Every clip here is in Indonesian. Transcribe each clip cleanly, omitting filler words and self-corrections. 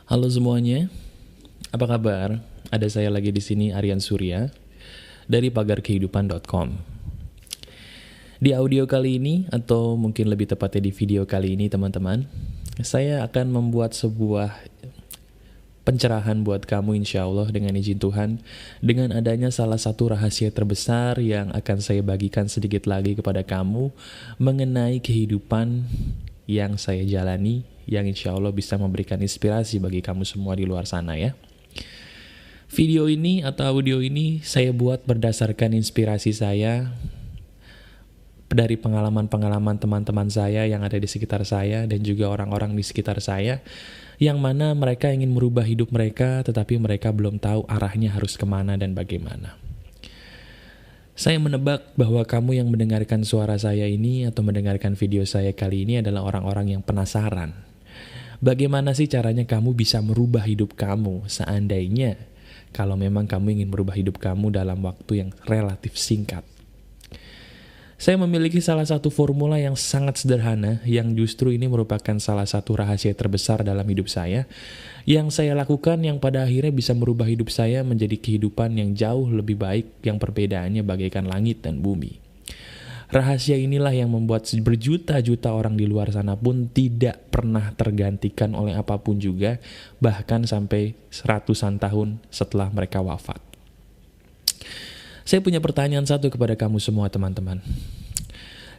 Halo semuanya, apa kabar? Ada saya lagi di sini, Aryan Surya dari pagarkehidupan.com. Di audio kali ini, atau mungkin lebih tepatnya di video kali ini teman-teman, saya akan membuat sebuah pencerahan buat kamu insya Allah dengan izin Tuhan, dengan adanya salah satu rahasia terbesar yang akan saya bagikan sedikit lagi kepada kamu mengenai kehidupan yang saya jalani, yang insya Allah bisa memberikan inspirasi bagi kamu semua di luar sana ya. Video ini atau audio ini saya buat berdasarkan inspirasi saya dari pengalaman-pengalaman teman-teman saya yang ada di sekitar saya dan juga orang-orang di sekitar saya, yang mana mereka ingin merubah hidup mereka tetapi mereka belum tahu arahnya harus kemana dan bagaimana. Saya menebak bahwa kamu yang mendengarkan suara saya ini atau mendengarkan video saya kali ini adalah orang-orang yang penasaran. Bagaimana sih caranya kamu bisa merubah hidup kamu seandainya kalau memang kamu ingin merubah hidup kamu dalam waktu yang relatif singkat. Saya memiliki salah satu formula yang sangat sederhana yang justru ini merupakan salah satu rahasia terbesar dalam hidup saya yang saya lakukan yang pada akhirnya bisa merubah hidup saya menjadi kehidupan yang jauh lebih baik yang perbedaannya bagaikan langit dan bumi. Rahasia inilah yang membuat berjuta-juta orang di luar sana pun tidak pernah tergantikan oleh apapun juga, bahkan sampai ratusan tahun setelah mereka wafat. Saya punya pertanyaan satu kepada kamu semua teman-teman.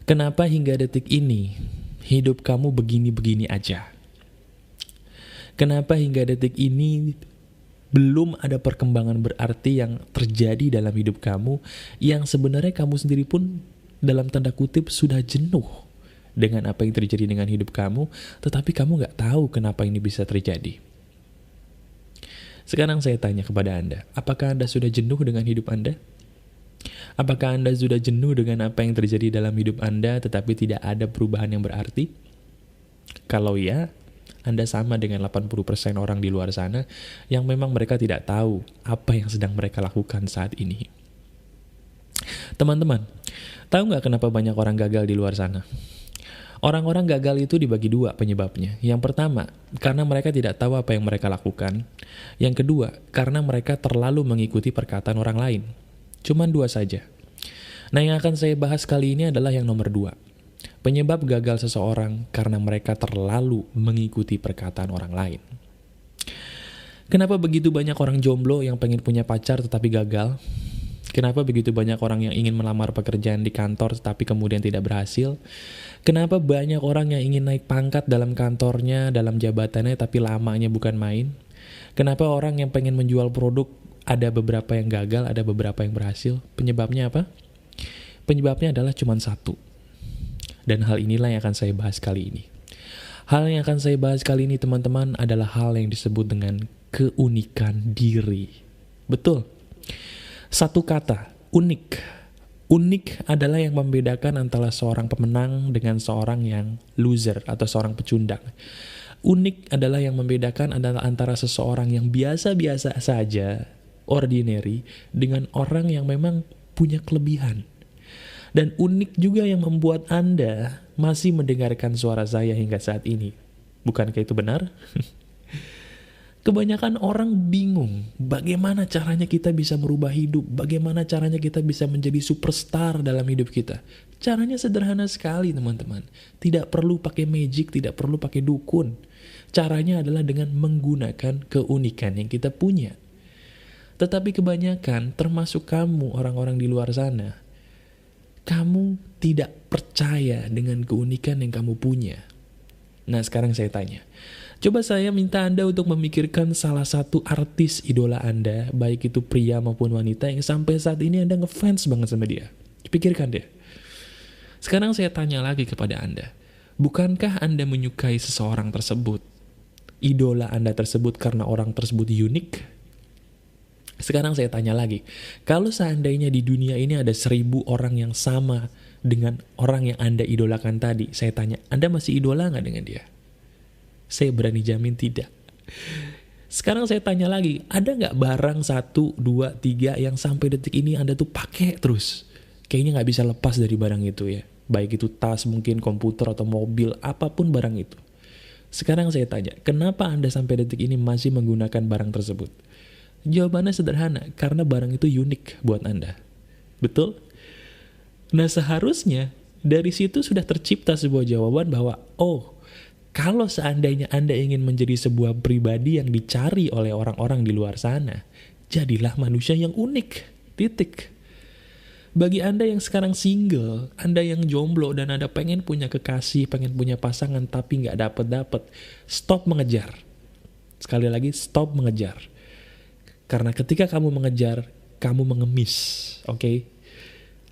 Kenapa hingga detik ini hidup kamu begini-begini aja? Kenapa hingga detik ini belum ada perkembangan berarti yang terjadi dalam hidup kamu yang sebenarnya kamu sendiri pun dalam tanda kutip sudah jenuh dengan apa yang terjadi dengan hidup kamu, tetapi kamu gak tahu kenapa ini bisa terjadi. Sekarang saya tanya kepada Anda, apakah Anda sudah jenuh dengan hidup Anda? Apakah Anda sudah jenuh dengan apa yang terjadi dalam hidup Anda tetapi tidak ada perubahan yang berarti? Kalau ya, Anda sama dengan 80% orang di luar sana yang memang mereka tidak tahu apa yang sedang mereka lakukan saat ini. Teman-teman, tahu nggak kenapa banyak orang gagal di luar sana? Orang-orang gagal itu dibagi dua penyebabnya. Yang pertama, karena mereka tidak tahu apa yang mereka lakukan. Yang kedua, karena mereka terlalu mengikuti perkataan orang lain. Cuman dua saja. Nah, yang akan saya bahas kali ini adalah yang nomor dua. Penyebab gagal seseorang karena mereka terlalu mengikuti perkataan orang lain. Kenapa begitu banyak orang jomblo yang pengen punya pacar tetapi gagal? Kenapa begitu banyak orang yang ingin melamar pekerjaan di kantor tetapi kemudian tidak berhasil? Kenapa banyak orang yang ingin naik pangkat dalam kantornya, dalam jabatannya tapi lamanya bukan main? Kenapa orang yang pengen menjual produk ada beberapa yang gagal, ada beberapa yang berhasil? Penyebabnya apa? Penyebabnya adalah cuma satu. Dan hal inilah yang akan saya bahas kali ini. Hal yang akan saya bahas kali ini teman-teman adalah hal yang disebut dengan keunikan diri. Betul. Satu kata, unik. Unik adalah yang membedakan antara seorang pemenang dengan seorang yang loser atau seorang pecundang. Unik adalah yang membedakan antara seseorang yang biasa-biasa saja, ordinary, dengan orang yang memang punya kelebihan. Dan unik juga yang membuat Anda masih mendengarkan suara saya hingga saat ini. Bukankah itu benar? Kebanyakan orang bingung bagaimana caranya kita bisa merubah hidup, bagaimana caranya kita bisa menjadi superstar dalam hidup kita. Caranya sederhana sekali teman-teman. Tidak perlu pakai magic, tidak perlu pakai dukun. Caranya adalah dengan menggunakan keunikan yang kita punya. Tetapi kebanyakan, termasuk kamu orang-orang di luar sana, kamu tidak percaya dengan keunikan yang kamu punya. Nah, sekarang saya tanya. Coba saya minta Anda untuk memikirkan salah satu artis idola Anda, baik itu pria maupun wanita, yang sampai saat ini Anda ngefans banget sama dia. Pikirkan deh. Sekarang saya tanya lagi kepada Anda. Bukankah Anda menyukai seseorang tersebut? Idola Anda tersebut karena orang tersebut unik? Sekarang saya tanya lagi, kalau seandainya di dunia ini ada 1000 orang yang sama dengan orang yang Anda idolakan tadi, saya tanya, Anda masih idola nggak dengan dia? Saya berani jamin tidak. Sekarang saya tanya lagi, ada nggak barang 1, 2, 3 yang sampai detik ini Anda tuh pakai terus? Kayaknya nggak bisa lepas dari barang itu ya. Baik itu tas, mungkin komputer atau mobil, apapun barang itu. Sekarang saya tanya, kenapa Anda sampai detik ini masih menggunakan barang tersebut? Jawabannya sederhana, karena barang itu unik buat Anda. Betul? Nah, seharusnya dari situ sudah tercipta sebuah jawaban bahwa, oh, kalau seandainya Anda ingin menjadi sebuah pribadi yang dicari oleh orang-orang di luar sana, jadilah manusia yang unik. Titik. Bagi Anda yang sekarang single, Anda yang jomblo dan Anda pengen punya kekasih, pengen punya pasangan tapi nggak dapet-dapet, stop mengejar. Sekali lagi, stop mengejar. Karena ketika kamu mengejar, kamu mengemis, oke?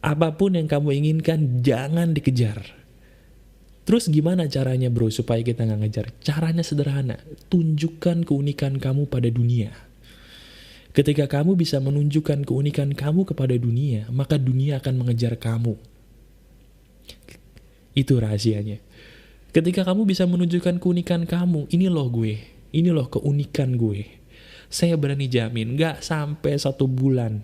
Apapun yang kamu inginkan, jangan dikejar. Terus gimana caranya bro supaya kita nggak ngejar? Caranya sederhana, tunjukkan keunikan kamu pada dunia. Ketika kamu bisa menunjukkan keunikan kamu kepada dunia, maka dunia akan mengejar kamu. Itu rahasianya. Ketika kamu bisa menunjukkan keunikan kamu, ini loh gue, ini loh keunikan gue. Saya berani jamin, gak sampai 1 bulan,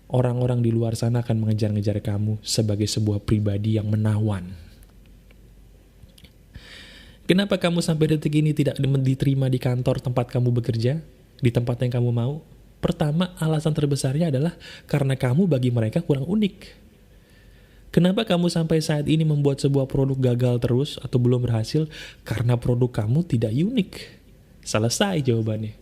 orang-orang di luar sana akan mengejar-ngejar kamu sebagai sebuah pribadi yang menawan. Kenapa kamu sampai detik ini tidak diterima di kantor tempat kamu bekerja? Di tempat yang kamu mau? Pertama, alasan terbesarnya adalah karena kamu bagi mereka kurang unik. Kenapa kamu sampai saat ini membuat sebuah produk gagal terus atau belum berhasil? Karena produk kamu tidak unik. Selesai jawabannya.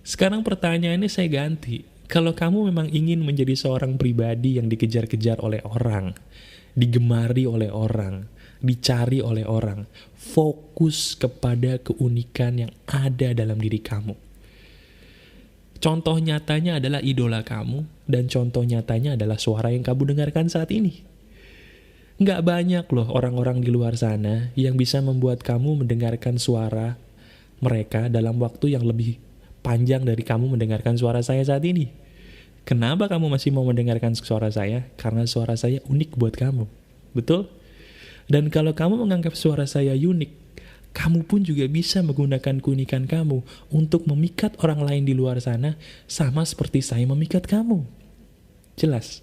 Sekarang pertanyaannya saya ganti. Kalau kamu memang ingin menjadi seorang pribadi yang dikejar-kejar oleh orang, digemari oleh orang, dicari oleh orang, fokus kepada keunikan yang ada dalam diri kamu. Contoh nyatanya adalah idola kamu, dan contoh nyatanya adalah suara yang kamu dengarkan saat ini. Nggak banyak loh orang-orang di luar sana yang bisa membuat kamu mendengarkan suara mereka dalam waktu yang lebih panjang dari kamu mendengarkan suara saya saat ini. Kenapa kamu masih mau mendengarkan suara saya? Karena suara saya unik buat kamu. Betul? Dan kalau kamu menganggap suara saya unik, kamu pun juga bisa menggunakan keunikan kamu untuk memikat orang lain di luar sana, sama seperti saya memikat kamu. Jelas?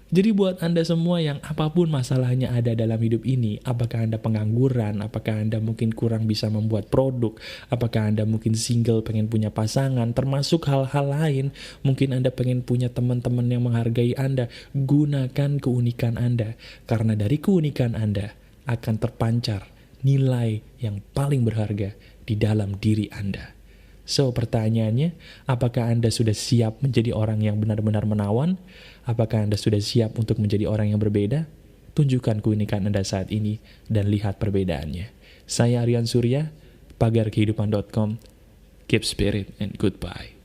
Jadi buat Anda semua yang apapun masalahnya ada dalam hidup ini, apakah Anda pengangguran, apakah Anda mungkin kurang bisa membuat produk, apakah Anda mungkin single pengen punya pasangan, termasuk hal-hal lain, mungkin Anda pengen punya teman-teman yang menghargai Anda, gunakan keunikan Anda, karena dari keunikan Anda akan terpancar nilai yang paling berharga di dalam diri Anda. So, pertanyaannya, apakah Anda sudah siap menjadi orang yang benar-benar menawan? Apakah Anda sudah siap untuk menjadi orang yang berbeda? Tunjukkan keunikan Anda saat ini dan lihat perbedaannya. Saya Aryan Surya, pagarkehidupan.com. Keep spirit and goodbye.